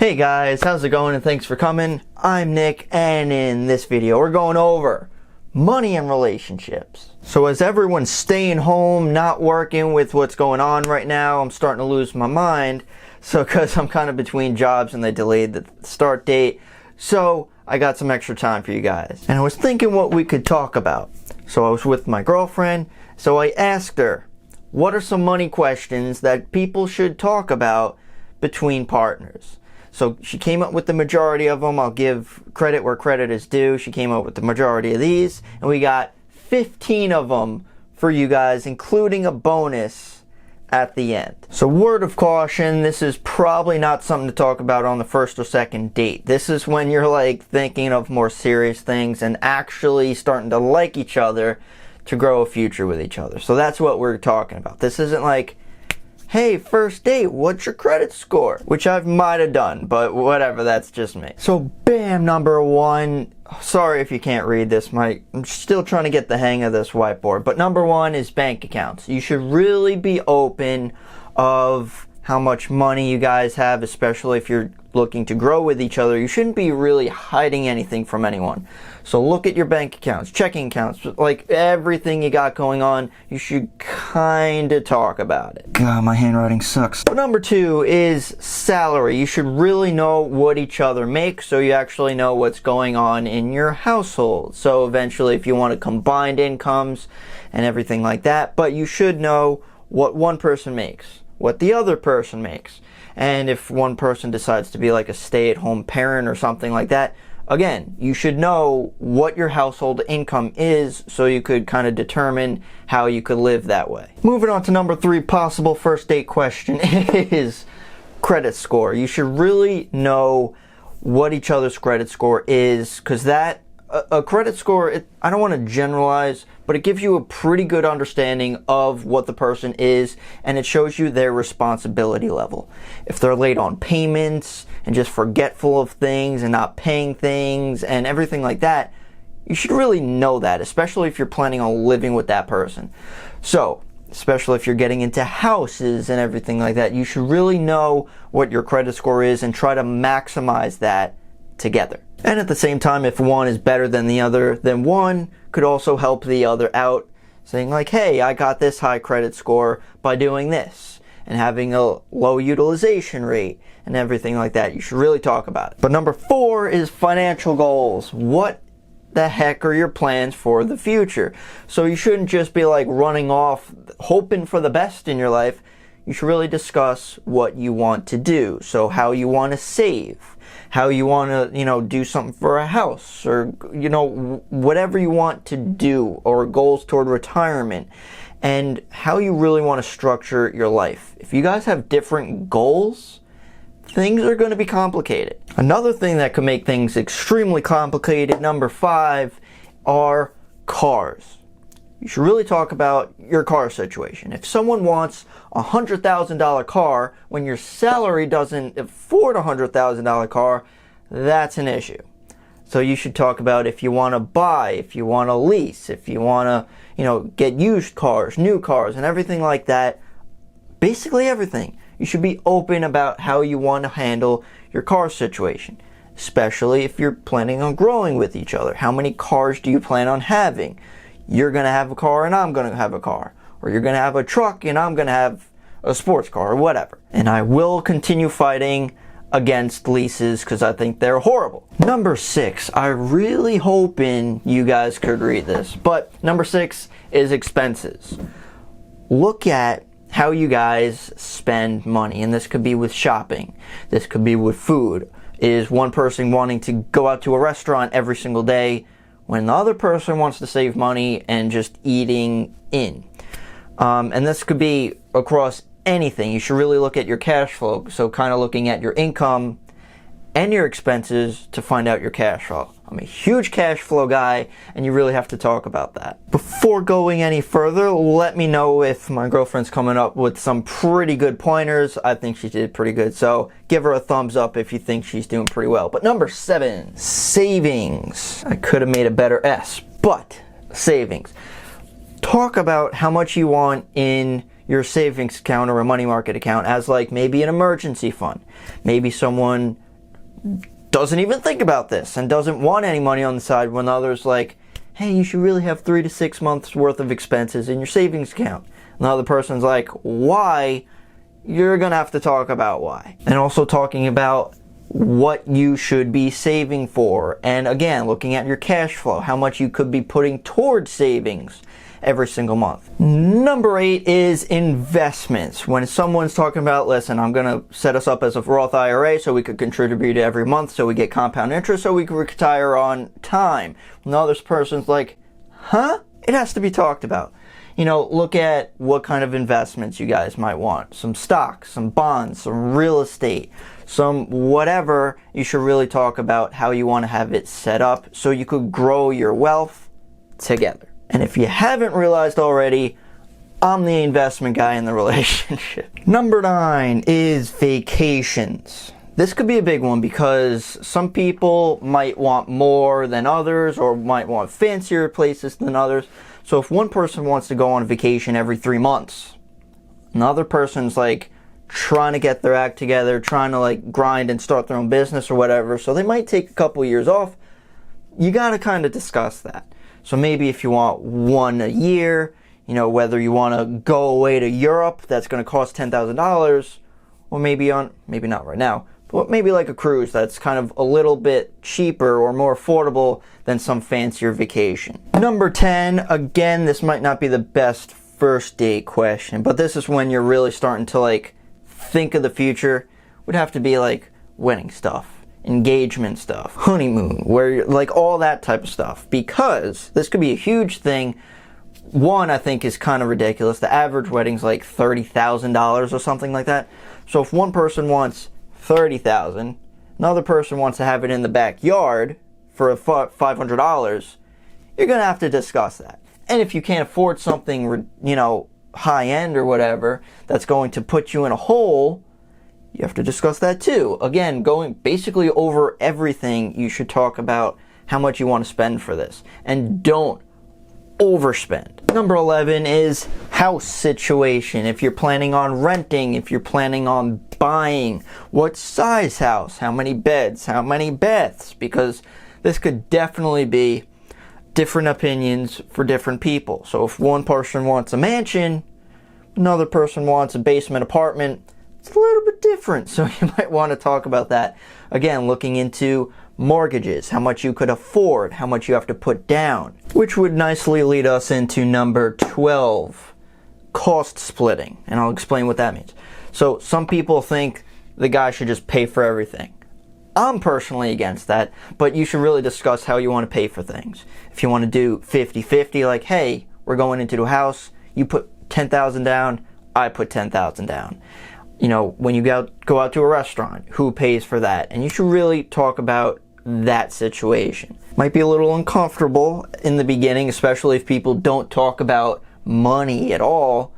Hey guys, how's it going and thanks for coming. I'm Nick, and in this video we're going over money and relationships. So as everyone's staying home, not working with what's going on right now, I'm starting to lose my mind. So because I'm kind of between jobs and they delayed the start date, so I got some extra time for you guys. And I was thinking what we could talk about. So I was with my girlfriend, so I asked her, what are some money questions that people should talk about between partners? So she came up with the majority of them. I'll give credit where credit is due. She came up with the majority of these, and we got 15 of them for you guys, including a bonus at the end. So word of caution, this is probably not something to talk about on the first or second date. This is when you're like thinking of more serious things and actually starting to like each other to grow a future with each other. So that's what we're talking about. This isn't like, hey, first date, what's your credit score? Which I might have done, but whatever, that's just me. So bam, number one. Sorry if you can't read this, I'm still trying to get the hang of this whiteboard. But number one is bank accounts. You should really be open of how much money you guys have, especially if you're looking to grow with each other. You shouldn't be really hiding anything from anyone. So look at your bank accounts, checking accounts, like everything you got going on, you should kind of talk about it. God, my handwriting sucks. But number two is salary. You should really know what each other makes so you actually know what's going on in your household. So eventually if you want to combine incomes and everything like that, but you should know what one person makes, what the other person makes. And if one person decides to be like a stay-at-home parent or something like that, again, you should know what your household income is so you could kind of determine how you could live that way. Moving on to number three, possible first date question is credit score. You should really know what each other's credit score is, because that a credit score, I don't want to generalize, but it gives you a pretty good understanding of what the person is, and it shows you their responsibility level. If they're late on payments and just forgetful of things and not paying things and everything like that, you should really know that, especially if you're planning on living with that person. So, especially if you're getting into houses and everything like that, you should really know what your credit score is and try to maximize that together. And at the same time, if one is better than the other, then one could also help the other out, saying like, hey, I got this high credit score by doing this, and having a low utilization rate and everything like that. You should really talk about it. But number four is financial goals. What the heck are your plans for the future? So you shouldn't just be like running off hoping for the best in your life. You should really discuss what you want to do. So how you want to save, how you want to, do something for a house, or, whatever you want to do, or goals toward retirement, and how you really want to structure your life. If you guys have different goals, things are going to be complicated. Another thing that could make things extremely complicated, number five, are cars. You should really talk about your car situation. If someone wants a $100,000 car when your salary doesn't afford a $100,000 car, that's an issue. So you should talk about if you want to buy, if you want to lease, if you want to, get used cars, new cars, and everything like that. Basically everything. You should be open about how you want to handle your car situation, especially if you're planning on growing with each other. How many cars do you plan on having? You're going to have a car and I'm going to have a car. Or you're going to have a truck and I'm going to have a sports car, or whatever. And I will continue fighting against leases because I think they're horrible. Number six, I really hoping you guys could read this, but number six is expenses. Look at how you guys spend money, and this could be with shopping. This could be with food. Is one person wanting to go out to a restaurant every single day when the other person wants to save money and just eating in? And this could be across anything. You should really look at your cash flow. So kind of looking at your income and your expenses to find out your cash flow. I'm a huge cash flow guy, and you really have to talk about that. Before going any further, let me know if my girlfriend's coming up with some pretty good pointers. I think she did pretty good, so give her a thumbs up if you think she's doing pretty well. But number seven, savings. I could have made a better S, but savings. Talk about how much you want in your savings account or a money market account as like maybe an emergency fund. Maybe someone doesn't even think about this and doesn't want any money on the side, when others like, hey, you should really have 3 to 6 months worth of expenses in your savings account. And the other person's like, why? You're gonna have to talk about why. And also talking about what you should be saving for. And again, looking at your cash flow, how much you could be putting towards savings every single month. Number 8 is investments. When someone's talking about, listen, I'm gonna set us up as a Roth IRA so we could contribute every month so we get compound interest so we can retire on time. And the other person's like, huh? It has to be talked about. You know, look at what kind of investments you guys might want. Some stocks, some bonds, some real estate, some whatever. You should really talk about how you want to have it set up so you could grow your wealth together. And if you haven't realized already, I'm the investment guy in the relationship. Number 9 is vacations. This could be a big one because some people might want more than others or might want fancier places than others. So if one person wants to go on vacation every 3 months, another person's like trying to get their act together, trying to like grind and start their own business or whatever, so they might take a couple years off, you gotta kind of discuss that. So maybe if you want one a year, you know, whether you want to go away to Europe, that's going to cost $10,000, or maybe not right now, but maybe like a cruise that's kind of a little bit cheaper or more affordable than some fancier vacation. Number 10, again, this might not be the best first date question, but this is when you're really starting to like think of the future. Would have to be like wedding stuff, engagement stuff, honeymoon, where you're, like all that type of stuff, because this could be a huge thing. One, I think, is kind of ridiculous. The average wedding's like $30,000 or something like that. So if one person wants $30,000, another person wants to have it in the backyard for $500, you're gonna have to discuss that. And if you can't afford something, you know, high end or whatever, that's going to put you in a hole, you have to discuss that too. Again, going basically over everything, you should talk about how much you want to spend for this. And don't overspend. Number 11 is house situation. If you're planning on renting, if you're planning on buying, what size house, how many beds, how many baths, because this could definitely be different opinions for different people. So if one person wants a mansion, another person wants a basement apartment, it's a little bit different. So you might want to talk about that. Again, looking into mortgages, how much you could afford, how much you have to put down, which would nicely lead us into number 12, cost splitting. And I'll explain what that means. So some people think the guy should just pay for everything. I'm personally against that, but you should really discuss how you want to pay for things. If you want to do 50-50, like, hey, we're going into a house, you put $10,000 down, I put $10,000 down. You know, when you go out to a restaurant, who pays for that? And you should really talk about that situation. Might be a little uncomfortable in the beginning, especially if people don't talk about money at all,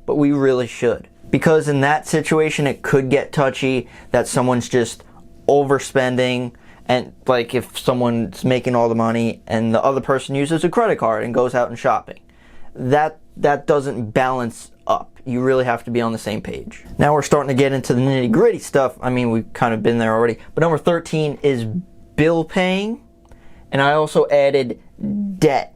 but we really should. Because in that situation, it could get touchy that someone's just overspending, and like if someone's making all the money and the other person uses a credit card and goes out and shopping. That doesn't balance up. You really have to be on the same page. Now we're starting to get into the nitty-gritty stuff. I mean, we've kind of been there already. But number 13 is bill paying. And I also added debt,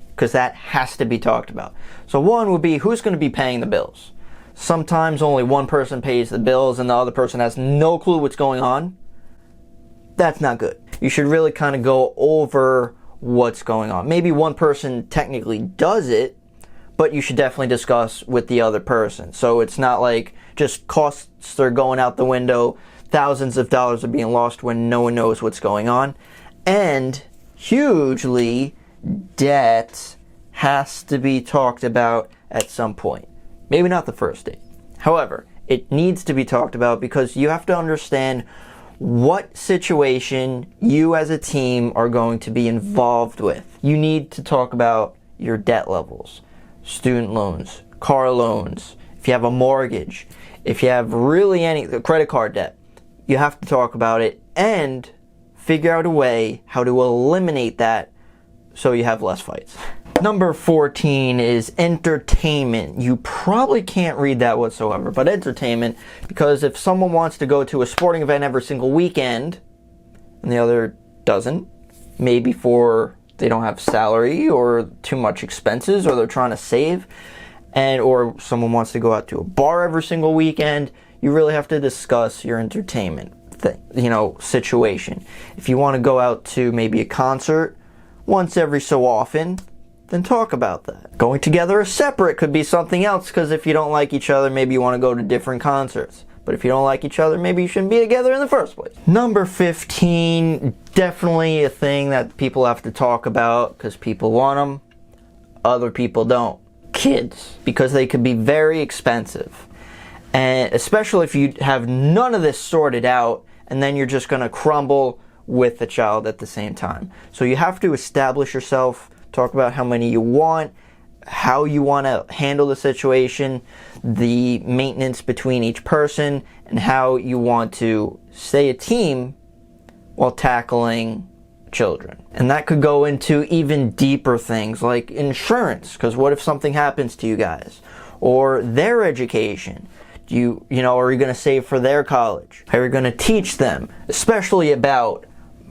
because that has to be talked about. So one would be, who's going to be paying the bills? Sometimes only one person pays the bills and the other person has no clue what's going on. That's not good. You should really kind of go over what's going on. Maybe one person technically does it, but you should definitely discuss with the other person. So it's not like just costs are going out the window, thousands of dollars are being lost when no one knows what's going on. And hugely, debt has to be talked about at some point. Maybe not the first date. However, it needs to be talked about because you have to understand what situation you as a team are going to be involved with. You need to talk about your debt levels, student loans, car loans, if you have a mortgage, if you have really any credit card debt, you have to talk about it and figure out a way how to eliminate that so you have less fights. Number 14 is entertainment. You probably can't read that whatsoever, but entertainment, because if someone wants to go to a sporting event every single weekend, and the other doesn't. Maybe for they don't have salary or too much expenses, or they're trying to save, and or someone wants to go out to a bar every single weekend. You really have to discuss your entertainment situation. If you want to go out to maybe a concert once every so often, then talk about that. Going together or separate could be something else, because if you don't like each other, maybe you want to go to different concerts. But if you don't like each other, maybe you shouldn't be together in the first place. Number 15, definitely a thing that people have to talk about, because people want them, other people don't. Kids, because they could be very expensive. And especially if you have none of this sorted out, and then you're just going to crumble with the child at the same time. So you have to establish yourself, talk about how many you want, how you want to handle the situation, the maintenance between each person, and how you want to stay a team while tackling children. And that could go into even deeper things like insurance, because what if something happens to you guys? Or their education. Are you going to save for their college? How are you going to teach them, especially about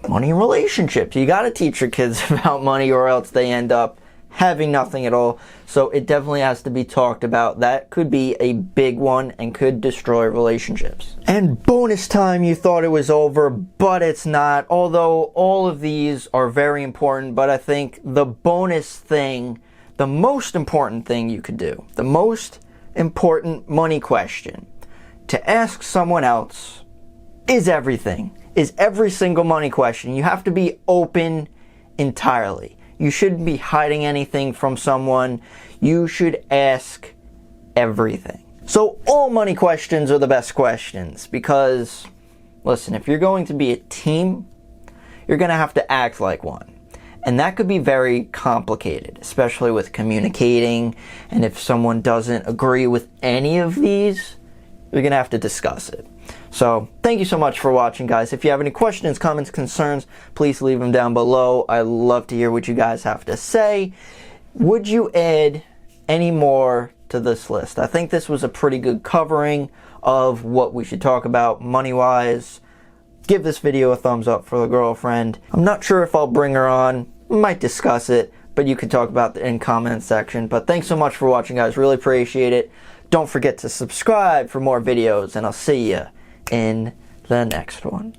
money and relationships? You got to teach your kids about money, or else they end up having nothing at all. So it definitely has to be talked about. That could be a big one and could destroy relationships. And bonus time, you thought it was over, but it's not. Although all of these are very important, but I think the bonus thing, the most important thing you could do, the most important money question to ask someone else is everything. Is every single money question. You have to be open entirely. You shouldn't be hiding anything from someone. You should ask everything. So all money questions are the best questions, because, listen, if you're going to be a team, you're going to have to act like one. And that could be very complicated, especially with communicating. And if someone doesn't agree with any of these, you're going to have to discuss it. So thank you so much for watching, guys. If you have any questions, comments, concerns, please leave them down below. I love to hear what you guys have to say. Would you add any more to this list? I think this was a pretty good covering of what we should talk about money-wise. Give this video a thumbs up for the girlfriend. I'm not sure if I'll bring her on. We might discuss it, but you can talk about it in the comments section. But thanks so much for watching, guys. Really appreciate it. Don't forget to subscribe for more videos, and I'll see you in the next one.